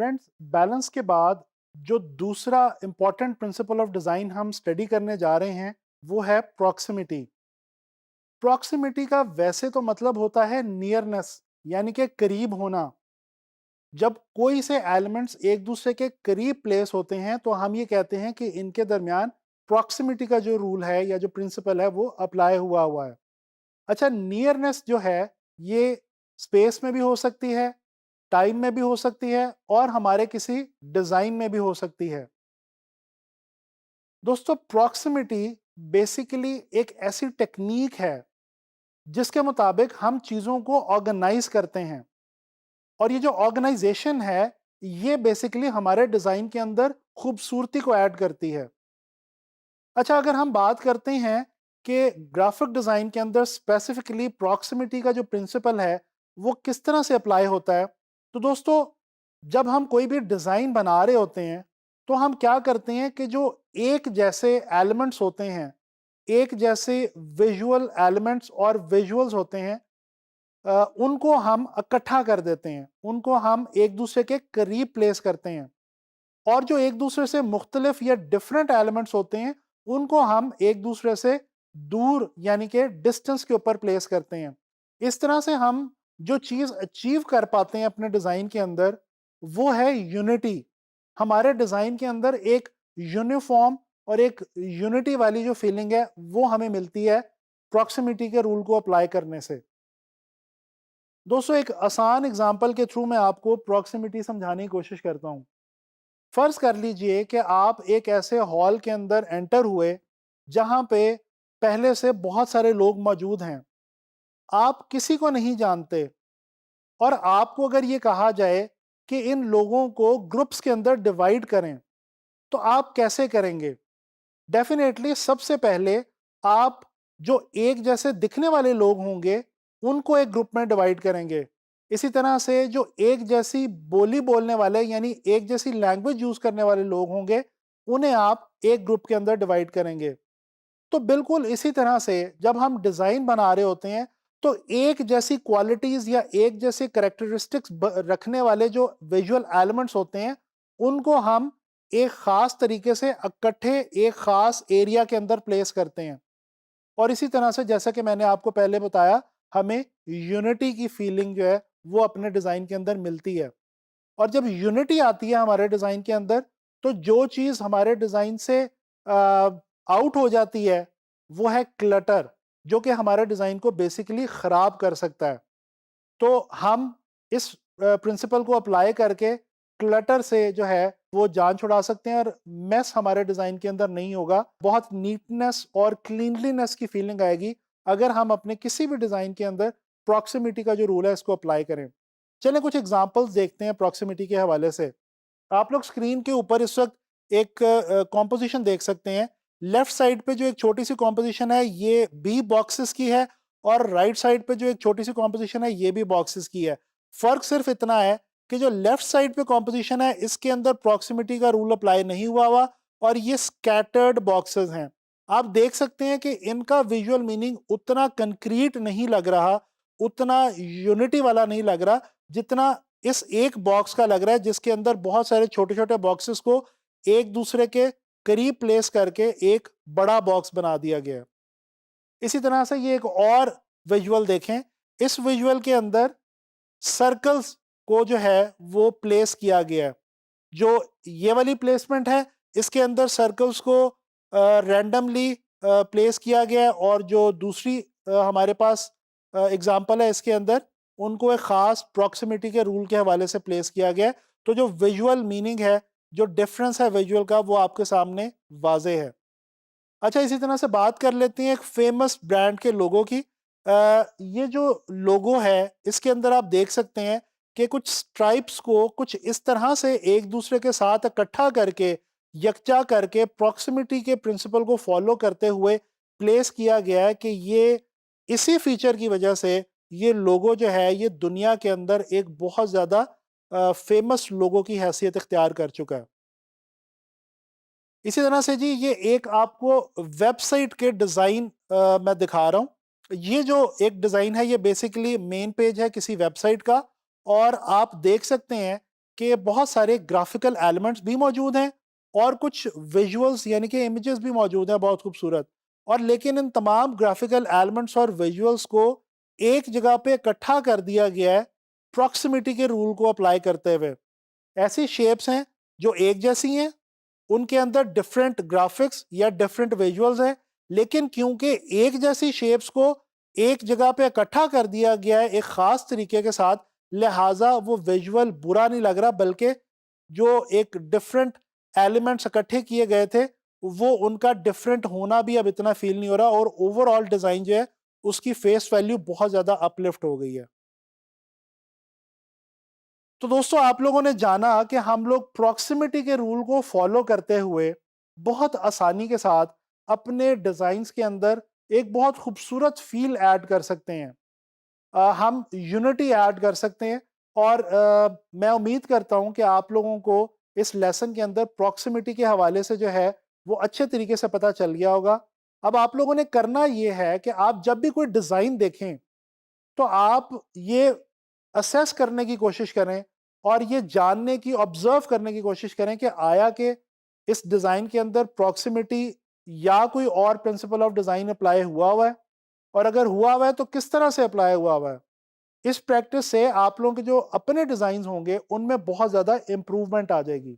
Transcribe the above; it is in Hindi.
फ्रेंड्स, बैलेंस के बाद जो दूसरा इंपॉर्टेंट प्रिंसिपल ऑफ डिज़ाइन हम स्टडी करने जा रहे हैं वो है प्रॉक्सिमिटी। प्रॉक्सिमिटी का वैसे तो मतलब होता है नियरनेस, यानी कि करीब होना। जब कोई से एलिमेंट्स एक दूसरे के करीब प्लेस होते हैं तो हम ये कहते हैं कि इनके दरमियान प्रॉक्सिमिटी का जो रूल है या जो प्रिंसिपल है वो अप्लाई हुआ हुआ है। अच्छा, नियरनेस जो है ये स्पेस में भी हो सकती है, टाइम में भी हो सकती है और हमारे किसी डिजाइन में भी हो सकती है। दोस्तों, प्रॉक्सिमिटी बेसिकली एक ऐसी टेक्निक है जिसके मुताबिक हम चीजों को ऑर्गेनाइज करते हैं, और ये जो ऑर्गेनाइजेशन है ये बेसिकली हमारे डिजाइन के अंदर खूबसूरती को ऐड करती है। अच्छा, अगर हम बात करते हैं कि ग्राफिक डिजाइन के अंदर स्पेसिफिकली प्रॉक्सिमिटी का जो प्रिंसिपल है वो किस तरह से अप्लाई होता है, तो दोस्तों जब हम कोई भी डिजाइन बना रहे होते हैं तो हम क्या करते हैं कि जो एक जैसे एलिमेंट्स होते हैं, एक जैसे विजुअल एलिमेंट्स और विजुअल्स होते हैं, उनको हम इकट्ठा कर देते हैं, उनको हम एक दूसरे के करीब प्लेस करते हैं। और जो एक दूसरे से मुख्तलिफ या डिफरेंट एलिमेंट्स होते हैं उनको हम एक दूसरे से दूर यानी कि डिस्टेंस के ऊपर प्लेस करते हैं। इस तरह से हम जो चीज़ अचीव कर पाते हैं अपने डिज़ाइन के अंदर वो है यूनिटी। हमारे डिज़ाइन के अंदर एक यूनिफॉर्म और एक यूनिटी वाली जो फीलिंग है वो हमें मिलती है प्रॉक्सिमिटी के रूल को अप्लाई करने से। दोस्तों, एक आसान एग्जांपल के थ्रू मैं आपको प्रॉक्सिमिटी समझाने की कोशिश करता हूँ। फर्ज कर लीजिए कि आप एक ऐसे हॉल के अंदर एंटर हुए जहां पे पहले से बहुत सारे लोग मौजूद हैं, आप किसी को नहीं जानते, और आपको अगर ये कहा जाए कि इन लोगों को ग्रुप्स के अंदर डिवाइड करें, तो आप कैसे करेंगे? डेफिनेटली सबसे पहले आप जो एक जैसे दिखने वाले लोग होंगे उनको एक ग्रुप में डिवाइड करेंगे। इसी तरह से जो एक जैसी बोली बोलने वाले यानी एक जैसी लैंग्वेज यूज करने वाले लोग होंगे उन्हें आप एक ग्रुप के अंदर डिवाइड करेंगे। तो बिल्कुल इसी तरह से जब हम डिजाइन बना रहे होते हैं तो एक जैसी क्वालिटीज या एक जैसे करेक्टरिस्टिक्स रखने वाले जो विजुअल एलिमेंट्स होते हैं उनको हम एक खास तरीके से इकट्ठे एक खास एरिया के अंदर प्लेस करते हैं। और इसी तरह से जैसा कि मैंने आपको पहले बताया, हमें यूनिटी की फीलिंग जो है वो अपने डिजाइन के अंदर मिलती है। और जब यूनिटी आती है हमारे डिजाइन के अंदर तो जो चीज हमारे डिजाइन से आउट हो जाती है वो है क्लटर, जो कि हमारे डिजाइन को बेसिकली खराब कर सकता है। तो हम इस प्रिंसिपल को अप्लाई करके क्लटर से जो है वो जान छुड़ा सकते हैं और मेस हमारे डिजाइन के अंदर नहीं होगा। बहुत नीटनेस और क्लीनलीनेस की फीलिंग आएगी अगर हम अपने किसी भी डिजाइन के अंदर प्रॉक्सिमिटी का जो रूल है इसको अप्लाई करें। चलें कुछ एग्जांपल्स देखते हैं प्रॉक्सिमिटी के हवाले से। आप लोग स्क्रीन के ऊपर इस वक्त एक कॉम्पोजिशन देख सकते हैं। लेफ्ट साइड पे जो एक छोटी सी कॉम्पोजिशन है ये बी बॉक्सेस की है, और राइट साइड पे जो एक छोटी सी कॉम्पोजिशन है ये भी बॉक्सेस की है। फर्क सिर्फ इतना है कि जो लेफ्ट साइड पे कॉम्पोजिशन है इसके अंदर प्रॉक्सिमिटी का रूल अप्लाई नहीं हुआ हुआ, और ये स्कैटर्ड बॉक्सेस हैं। आप देख सकते हैं कि इनका विजुअल मीनिंग उतना कंक्रीट नहीं लग रहा, उतना यूनिटी वाला नहीं लग रहा जितना इस एक बॉक्स का लग रहा है जिसके अंदर बहुत सारे छोटे छोटे बॉक्सेस को एक दूसरे के करीब प्लेस करके एक बड़ा बॉक्स बना दिया गया है। इसी तरह से ये एक और विजुअल देखें। इस विजुअल के अंदर सर्कल्स को जो है वो प्लेस किया गया है। जो ये वाली प्लेसमेंट है इसके अंदर सर्कल्स को रैंडमली प्लेस किया गया है, और जो दूसरी हमारे पास एग्जांपल है इसके अंदर उनको एक खास प्रॉक्सिमिटी के रूल के हवाले से प्लेस किया गया है। तो जो विजुअल मीनिंग है, जो डिफरेंस है विजुअल का, वो आपके सामने वाजे है। अच्छा, इसी तरह से बात कर लेते हैं एक फेमस ब्रांड के लोगों की। ये जो लोगो है इसके अंदर आप देख सकते हैं कि कुछ स्ट्राइप्स को कुछ इस तरह से एक दूसरे के साथ इकट्ठा करके यकजा करके प्रॉक्सिमिटी के प्रिंसिपल को फॉलो करते हुए प्लेस किया गया है कि ये इसी फीचर की वजह से ये लोगो जो है ये दुनिया के अंदर एक बहुत ज़्यादा फेमस लोगो की हैसियत इख्तियार कर चुका है। इसी तरह से जी ये एक आपको वेबसाइट के डिज़ाइन मैं दिखा रहा हूँ। ये जो एक डिज़ाइन है ये बेसिकली मेन पेज है किसी वेबसाइट का, और आप देख सकते हैं कि बहुत सारे ग्राफिकल एलिमेंट्स भी मौजूद हैं और कुछ विजुअल्स यानी कि इमेजेस भी मौजूद हैं बहुत खूबसूरत। और लेकिन इन तमाम ग्राफिकल एलिमेंट्स और विजुअल्स को एक जगह पे इकट्ठा कर दिया गया है प्रॉक्सिमिटी के रूल को अप्लाई करते हुए। ऐसी शेप्स हैं जो एक जैसी हैं, उनके अंदर डिफरेंट ग्राफिक्स या डिफरेंट विजुअल्स हैं, लेकिन क्योंकि एक जैसी शेप्स को एक जगह पे इकट्ठा कर दिया गया है एक खास तरीके के साथ, लिहाजा वो विजुअल बुरा नहीं लग रहा, बल्कि जो एक डिफरेंट एलिमेंट्स इकट्ठे किए गए थे वो उनका डिफरेंट होना भी अब इतना फील नहीं हो रहा, और ओवरऑल डिजाइन जो है उसकी फेस वैल्यू बहुत ज्यादा अपलिफ्ट हो गई है। तो दोस्तों, आप लोगों ने जाना कि हम लोग प्रॉक्सिमिटी के रूल को फॉलो करते हुए बहुत आसानी के साथ अपने डिजाइन्स के अंदर एक बहुत खूबसूरत फील ऐड कर सकते हैं। हम यूनिटी ऐड कर सकते हैं। और मैं उम्मीद करता हूं कि आप लोगों को इस लेसन के अंदर प्रॉक्सिमिटी के हवाले से जो है वो अच्छे तरीके से पता चल गया होगा। अब आप लोगों ने करना ये है कि आप जब भी कोई डिज़ाइन देखें तो आप ये असेस करने की कोशिश करें और ये जानने की, ऑब्जर्व करने की कोशिश करें कि आया कि इस डिज़ाइन के अंदर प्रॉक्सिमिटी या कोई और प्रिंसिपल ऑफ डिज़ाइन अप्लाई हुआ है, और अगर हुआ है तो किस तरह से अप्लाई हुआ है। इस प्रैक्टिस से आप लोगों के जो अपने डिज़ाइंस होंगे उनमें बहुत ज़्यादा इम्प्रूवमेंट आ जाएगी।